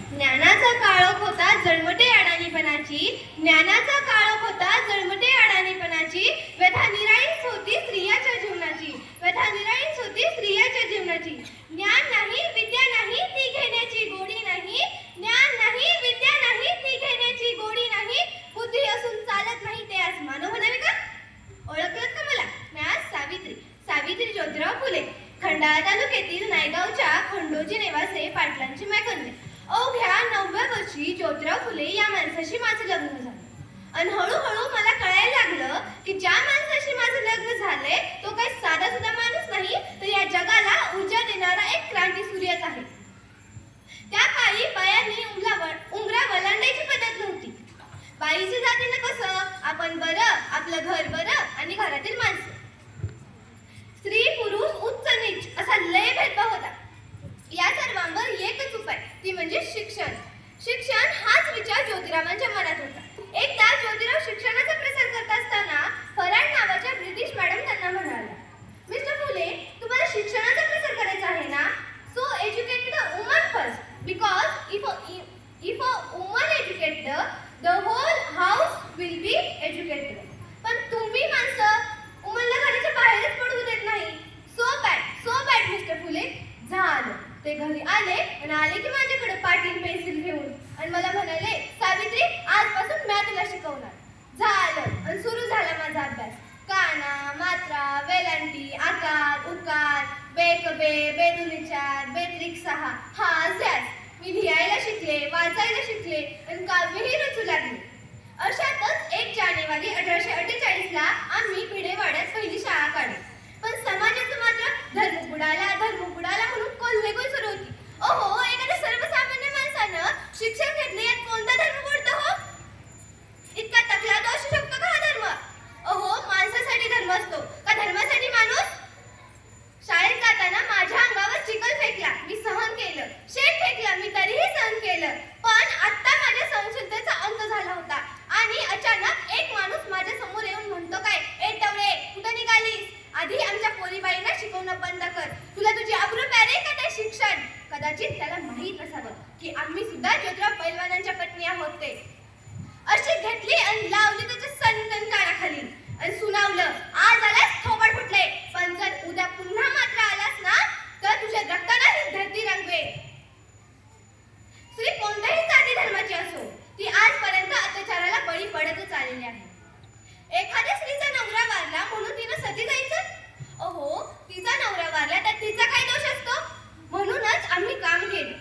ज्ञानाचा काळोख होता जळमटे अडाणीपणाची, ज्ञानाचा काळोख होता जळमटे अडाणीपणाची, व्यथा निराळीच होती स्त्रियाच्या जीवनाची, व्यथा निराळीच होती स्त्रियाच्या जीवनाची. ज्ञान नाही विद्या नाही ती घेण्याची गोडी नाही, ज्ञान नाही विद्या नाही ती घेण्याची गोडी नाही, बुद्धी असून चालत नाही ते आज मानव म्हणावे का? ओळखलत का मला? मी आज सावित्री, सावित्री ज्योतिराव फुले, खंडाळा तालुक्यातील नायगावच्या खंडोजी नेवासे पाटलांची मैकंदे. अवघ्या 9व्या वर्षी ज्योतिराव फुले या माणसाशी माझं लग्न झालं. आणि हळूहळू मला कळायला लागलं की ज्या माणसाशी माझं लग्न झालंय तो काही साधा सुद्धा माणूस नाही, तर या जगाला ऊर्जा देणारा एक क्रांती सूर्यच आहे. त्या काळी बायांनी उंबरा वलांडायची पद्धत नव्हती. बाईच्या जातीनं कसं आपण बरं, आपलं घर बरं आणि घरातील माणसं. स्त्री पुरुष उच्च नीच असा लय भेदभाव होता. या सर्वांवर एकच उपाय, ती म्हणजे शिक्षण. शिक्षण हाच विचार ज्योतिरावांच्या मनात होता. एकदा ज्योतिराव शिक्षणाचा प्रसार करत असताना फराड नावाच्या ब्रिटिश मॅडम त्यांना म्हणाल्या, मिस्टर फुले, तुम्हाला शिक्षणाचा प्रसार करायचा आहे ना? So educate the woman first, because if a woman educated the whole house will be educated. पण तुम्ही माणसं वुमनला घराच्या बाहेरच पडू देत नाही. So bad mister Phule. झालं. ते घरी आले की माझ्याकडे पाटील पेन्सिल घेऊन आणि मला म्हणाले, सावित्री, आजपासून मी तुला शिकवणार. झालं. आणि सुरू झाला माझा अभ्यास. काना, मात्रा, वेलांटी, आकार, उकार, बेकबे, बेदुनिचार, बेत्रिक 6 हा ज्यास. मी लिहायला शिकले, वाचायला शिकले आणि काव्यही रचू लागले. अशातच 1 जानेवारी 1848 आम्ही भिडेवाड्यात पहिली शाळा काढली. पण समाजाचं मात्र धर्म बुडाला म्हणून कोल्हेकोल सुरू होती. ओहो, एखाद्या सर्वसामान्य माणसानं शिक्षण घेतले यात कोणता धर्म बुडतो हो? इतका तकला तो असू शकतो का हा धर्म? ओहो, माणसासाठी धर्म असतो का धर्मासाठी माणूस? शाळेत जाताना माझ्या अंगावर चिखल फेकला, मी सहन केलं. शेण फेकला, मी तरीही सहन केलं. पण आता माझ्या सहनशीलतेचा अंत झाला होता आणि अचानक एक माणूस माझ्या समोर येऊन म्हणतो, काय ए टवळे, कुठं निघालीस? आधी आमच्या पोरीबाईंना शिकवणं बंद कर. तुला तुझी आबरू प्यारे का ते शिक्षण? कदाचित त्याला माहीत नसावं की आम्ही सुद्धा ज्योतिराव पैलवानांच्या पत्नी आहोत ते. अशी घेतली आणि लावली त्याच्या सनकन कानाखाली आणि सुनावलं, आज आलास थोबड फुटले, पण जर उद्या पुन्हा मात्र आलास ना तर तुझ्या रक्ताला ही धरती रंगवे. स्त्री कोणत्याही जाती धर्माची असो, ती आजपर्यंत अत्याचाराला बळी पडतच आलेली आहे. एखाद्या स्त्रीचा नवरा वारला म्हणून तिनं सती जायचं? ओहो, तिचा नवरा वारला तर तिचा काय दोष असतो? म्हणूनच आम्ही काम केलं.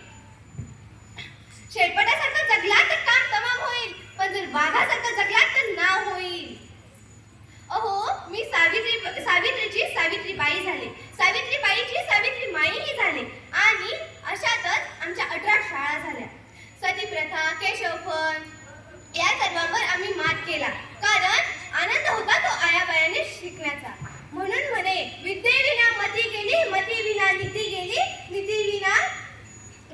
शेळपटासारखा जगला तर काम तमाम होईल, पण जर वाघासारखा जगला तर नाव होईल. अहो, मी सावित्रीची सावित्रीबाई झाले, सावित्रीबाईची सावित्री माईही झाले आणि अशातच आमच्या 18 शाळा झाल्या. सतीप्रथा, केशवपण या सर्वांवर आम्ही मात केला, कारण आनंद होता तो आयाबायाने शिकण्याचा. म्हणून म्हणे, विद्येविना मती गेली, मती विना नीती गेली, नीती विना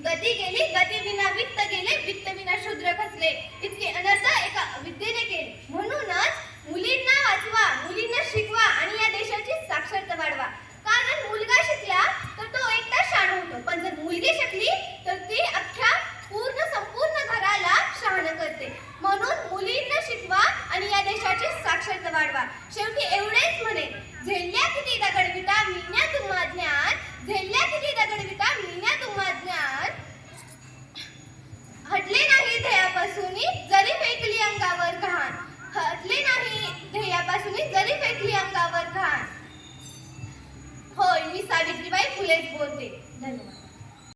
गती गेली, गती विना वित्त गेले, वित्त विना शूद्र खचले. इतके अनर्थ एका विद्येने केले. म्हणूनच मुलींना वाचवा, मुलींना शिकवा आणि या देशाची साक्षरता वाढवा. कारण मुलगा शिकला तर तो एकटा शाण होतो, पण जर मुलगी शिकली तर ती अख्ख्या संपूर्ण घराला शहाणं करते. म्हणून मुलींना शिकवा आणि या देशाची साक्षरता वाढवा. शेवटी एवढेच म्हणे, झेलल्या किती दगडविटा मिळण्या तुम्हा ज्ञान, झेलल्या किती दगडविटा मिळण्या तुम्हा ज्ञान, हटले नाही ध्येयापासून जरी फेकली अंगावर घाण, हटले नाही ध्येयापासून जरी फेकली अंगावर घाण. होय, मी सावित्रीबाई फुलेच बोलते. धन्यवाद.